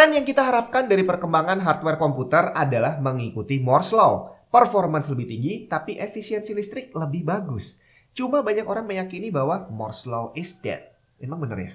Tren yang kita harapkan dari perkembangan hardware komputer adalah mengikuti Moore's Law. Performance lebih tinggi, tapi efisiensi listrik lebih bagus. Cuma banyak orang meyakini bahwa Moore's Law is dead. Emang bener ya?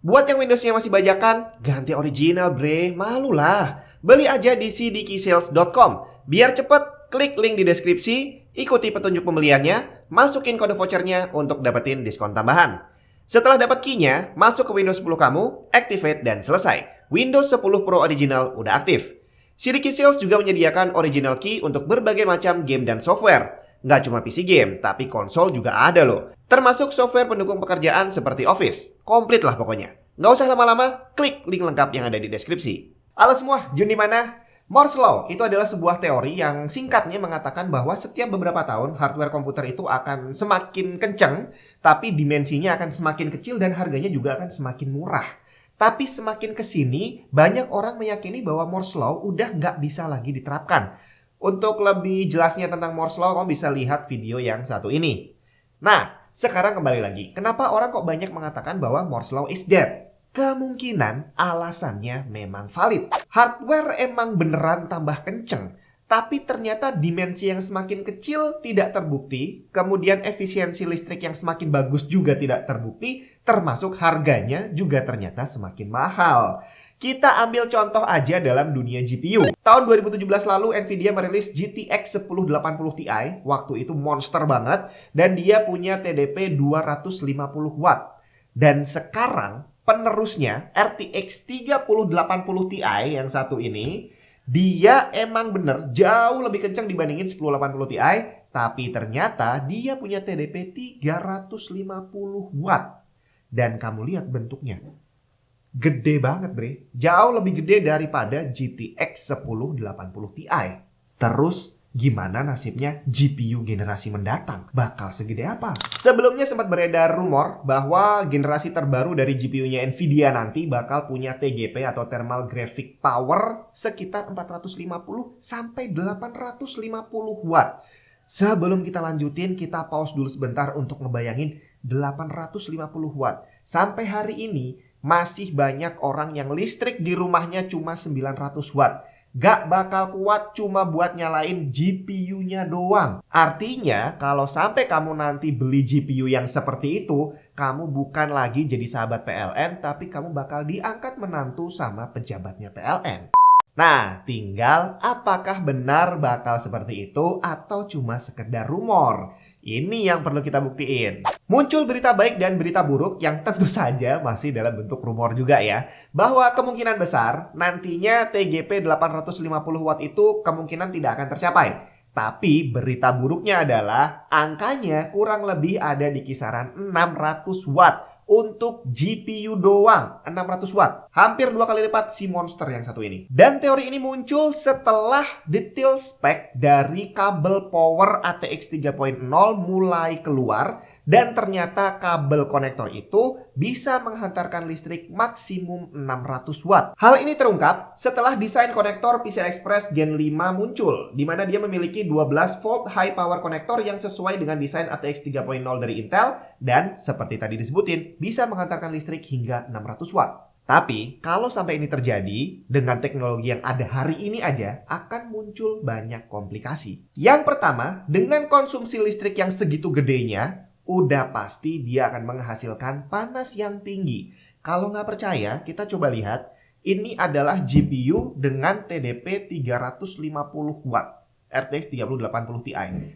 Buat yang Windowsnya masih bajakan, ganti original bre, malulah. Beli aja di cdksales.com. Biar cepet, klik link di deskripsi, ikuti petunjuk pembeliannya, masukin kode vouchernya untuk dapetin diskon tambahan. Setelah dapat key-nya, masuk ke Windows 10 kamu, activate dan selesai. Windows 10 Pro Original udah aktif. cdksales juga menyediakan original key untuk berbagai macam game dan software. Nggak cuma PC game, tapi konsol juga ada loh. Termasuk software pendukung pekerjaan seperti Office. Komplit lah pokoknya. Nggak usah lama-lama, klik link lengkap yang ada di deskripsi. Halo semua, Jun di mana? Moore's Law itu adalah sebuah teori yang singkatnya mengatakan bahwa setiap beberapa tahun hardware komputer itu akan semakin kenceng, tapi dimensinya akan semakin kecil dan harganya juga akan semakin murah. Tapi semakin kesini, banyak orang meyakini bahwa Moore's Law udah nggak bisa lagi diterapkan. Untuk lebih jelasnya tentang Moore's Law, kamu bisa lihat video yang satu ini. Nah, sekarang kembali lagi. Kenapa orang kok banyak mengatakan bahwa Moore's Law is dead? Kemungkinan alasannya memang valid. Hardware emang beneran tambah kenceng, tapi ternyata dimensi yang semakin kecil tidak terbukti, kemudian efisiensi listrik yang semakin bagus juga tidak terbukti, termasuk harganya juga ternyata semakin mahal. Kita ambil contoh aja dalam dunia GPU. Tahun 2017 lalu Nvidia merilis GTX 1080 Ti, waktu itu monster banget, dan dia punya TDP 250 watt. Dan sekarang penerusnya RTX 3080 Ti yang satu ini, dia emang bener jauh lebih kencang dibandingin 1080 Ti, tapi ternyata dia punya TDP 350 watt. Dan kamu lihat bentuknya. Gede banget bre, jauh lebih gede daripada GTX 1080 Ti. Terus gimana nasibnya GPU generasi mendatang? Bakal segede apa? Sebelumnya sempat beredar rumor bahwa generasi terbaru dari GPU-nya Nvidia nanti bakal punya TGP atau Thermal Graphic Power sekitar 450 sampai 850 watt. Sebelum kita lanjutin, kita pause dulu sebentar untuk ngebayangin 850 watt. Sampai hari ini masih banyak orang yang listrik di rumahnya cuma 900 watt. Gak bakal kuat cuma buat nyalain GPU-nya doang. Artinya kalau sampai kamu nanti beli GPU yang seperti itu, kamu bukan lagi jadi sahabat PLN, tapi kamu bakal diangkat menantu sama pejabatnya PLN. Nah, tinggal apakah benar bakal seperti itu atau cuma sekedar rumor? Ini yang perlu kita buktiin. Muncul berita baik dan berita buruk yang tentu saja masih dalam bentuk rumor juga ya. Bahwa kemungkinan besar nantinya TGP 850 watt itu kemungkinan tidak akan tercapai. Tapi berita buruknya adalah angkanya kurang lebih ada di kisaran 600 watt. Untuk GPU doang 600 watt. Hampir 2 kali lipat si monster yang satu ini. Dan teori ini muncul setelah detail spek dari kabel power ATX 3.0 mulai keluar. Dan ternyata kabel konektor itu bisa menghantarkan listrik maksimum 600 watt. Hal ini terungkap setelah desain konektor PCI Express Gen 5 muncul, di mana dia memiliki 12 volt high power konektor yang sesuai dengan desain ATX 3.0 dari Intel dan seperti tadi disebutin, bisa menghantarkan listrik hingga 600 watt. Tapi kalau sampai ini terjadi, dengan teknologi yang ada hari ini aja akan muncul banyak komplikasi. Yang pertama, dengan konsumsi listrik yang segitu gedenya, udah pasti dia akan menghasilkan panas yang tinggi. Kalau nggak percaya, kita coba lihat. Ini adalah GPU dengan TDP 350 watt. RTX 3080 Ti.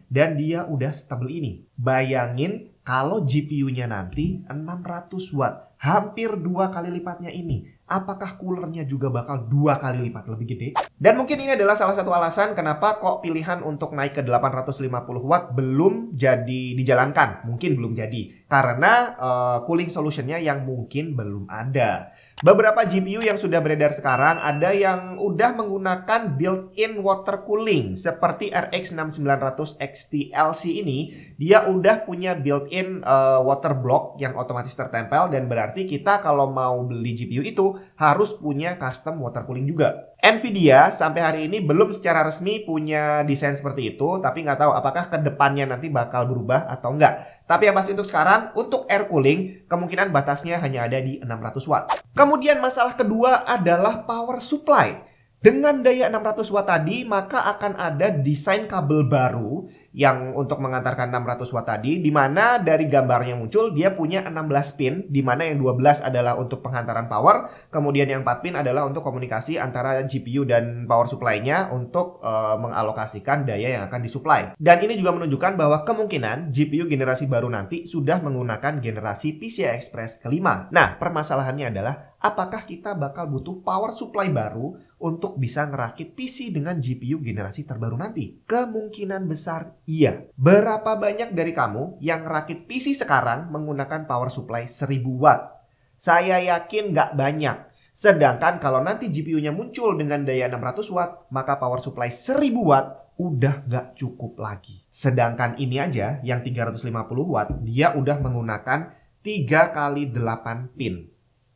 Dan dia udah stabil ini. Bayangin kalau GPU-nya nanti 600 watt. Hampir 2 kali lipatnya ini. Apakah coolernya juga bakal 2 kali lipat lebih gede? Dan mungkin ini adalah salah satu alasan kenapa kok pilihan untuk naik ke 850 watt belum jadi dijalankan. Mungkin belum jadi. Karena cooling solutionnya yang mungkin belum ada. Beberapa GPU yang sudah beredar sekarang ada yang udah menggunakan built-in water cooling seperti RX 6900 XT LC ini. Dia udah punya built-in water block yang otomatis tertempel, dan berarti kita kalau mau beli GPU itu harus punya custom water cooling juga. Nvidia sampai hari ini belum secara resmi punya desain seperti itu, tapi nggak tahu apakah kedepannya nanti bakal berubah atau enggak. Tapi yang pasti untuk sekarang, untuk air cooling, kemungkinan batasnya hanya ada di 600 watt. Kemudian masalah kedua adalah power supply. Dengan daya 600 watt tadi, maka akan ada desain kabel baru yang untuk mengantarkan 600 watt tadi, di mana dari gambarnya muncul dia punya 16 pin, di mana yang 12 adalah untuk penghantaran power, kemudian yang 4 pin adalah untuk komunikasi antara GPU dan power supply-nya untuk mengalokasikan daya yang akan disuplai. Dan ini juga menunjukkan bahwa kemungkinan GPU generasi baru nanti sudah menggunakan generasi PCI Express kelima. Nah, permasalahannya adalah apakah kita bakal butuh power supply baru untuk bisa ngerakit PC dengan GPU generasi terbaru nanti? Kemungkinan besar iya. Berapa banyak dari kamu yang ngerakit PC sekarang menggunakan power supply 1000 watt? Saya yakin nggak banyak. Sedangkan kalau nanti GPU-nya muncul dengan daya 600 watt, maka power supply 1000 watt udah nggak cukup lagi. Sedangkan ini aja yang 350 watt, dia udah menggunakan 3 kali 8 pin.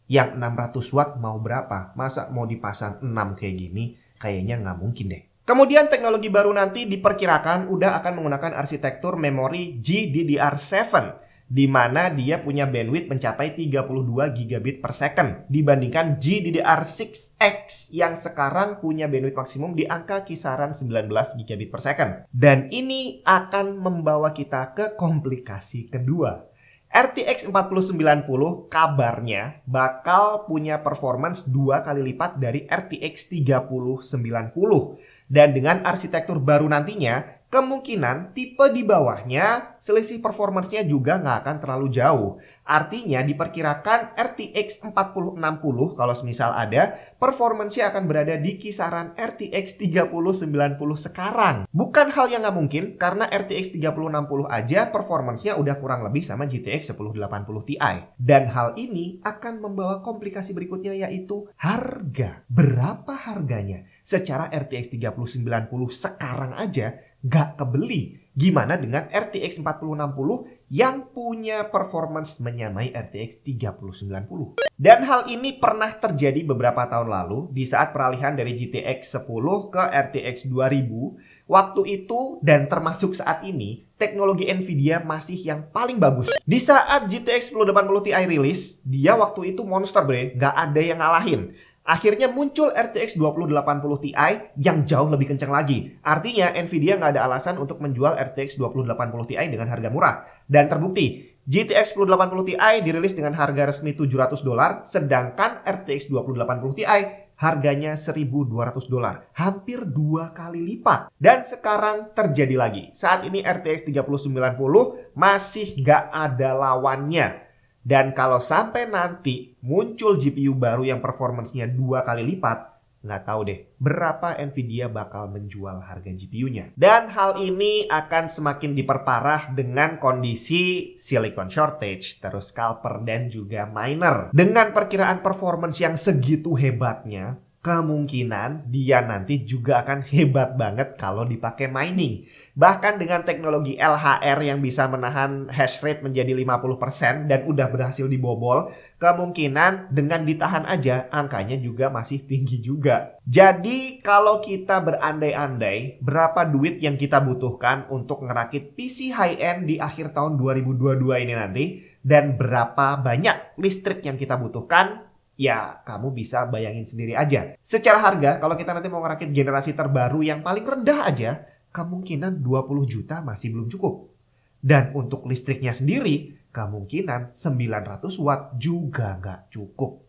Yang 600 watt mau berapa? Masa mau dipasang 6 kayak gini? Kayaknya nggak mungkin deh. Kemudian teknologi baru nanti diperkirakan udah akan menggunakan arsitektur memori GDDR7, di mana dia punya bandwidth mencapai 32 gigabit per second dibandingkan GDDR6X yang sekarang punya bandwidth maksimum di angka kisaran 19 gigabit per second. Dan ini akan membawa kita ke komplikasi kedua. RTX 4090 kabarnya bakal punya performance 2 kali lipat dari RTX 3090. Dan dengan arsitektur baru nantinya, kemungkinan tipe di bawahnya selisih performance-nya juga nggak akan terlalu jauh. Artinya diperkirakan RTX 4060 kalau semisal ada, performance-nya akan berada di kisaran RTX 3090 sekarang. Bukan hal yang nggak mungkin, karena RTX 3060 aja performance-nya udah kurang lebih sama GTX 1080 Ti. Dan hal ini akan membawa komplikasi berikutnya, yaitu harga. Berapa harganya? Secara RTX 3090 sekarang aja nggak kebeli. Gimana dengan RTX 4060 yang punya performance menyamai RTX 3090? Dan hal ini pernah terjadi beberapa tahun lalu di saat peralihan dari GTX 10 ke RTX 2000. Waktu itu dan termasuk saat ini, teknologi Nvidia masih yang paling bagus. Di saat GTX 1080 Ti rilis, dia waktu itu monster bre, nggak ada yang ngalahin. Akhirnya muncul RTX 2080 Ti yang jauh lebih kencang lagi. Artinya Nvidia nggak ada alasan untuk menjual RTX 2080 Ti dengan harga murah. Dan terbukti, GTX 1080 Ti dirilis dengan harga resmi $700, sedangkan RTX 2080 Ti harganya $1.200. Hampir 2 kali lipat. Dan sekarang terjadi lagi. Saat ini RTX 3090 masih nggak ada lawannya. Dan kalau sampai nanti muncul GPU baru yang performance-nya 2 kali lipat, nggak tahu deh berapa Nvidia bakal menjual harga GPU-nya. Dan hal ini akan semakin diperparah dengan kondisi silicon shortage, terus scalper dan juga miner. Dengan perkiraan performance yang segitu hebatnya, kemungkinan dia nanti juga akan hebat banget kalau dipakai mining. Bahkan dengan teknologi LHR yang bisa menahan hash rate menjadi 50% dan udah berhasil dibobol, kemungkinan dengan ditahan aja angkanya juga masih tinggi juga. Jadi kalau kita berandai-andai berapa duit yang kita butuhkan untuk ngerakit PC high-end di akhir tahun 2022 ini nanti, dan berapa banyak listrik yang kita butuhkan, ya kamu bisa bayangin sendiri aja. Secara harga, kalau kita nanti mau ngerakit generasi terbaru yang paling rendah aja, kemungkinan 20 juta masih belum cukup. Dan untuk listriknya sendiri, kemungkinan 900 watt juga nggak cukup.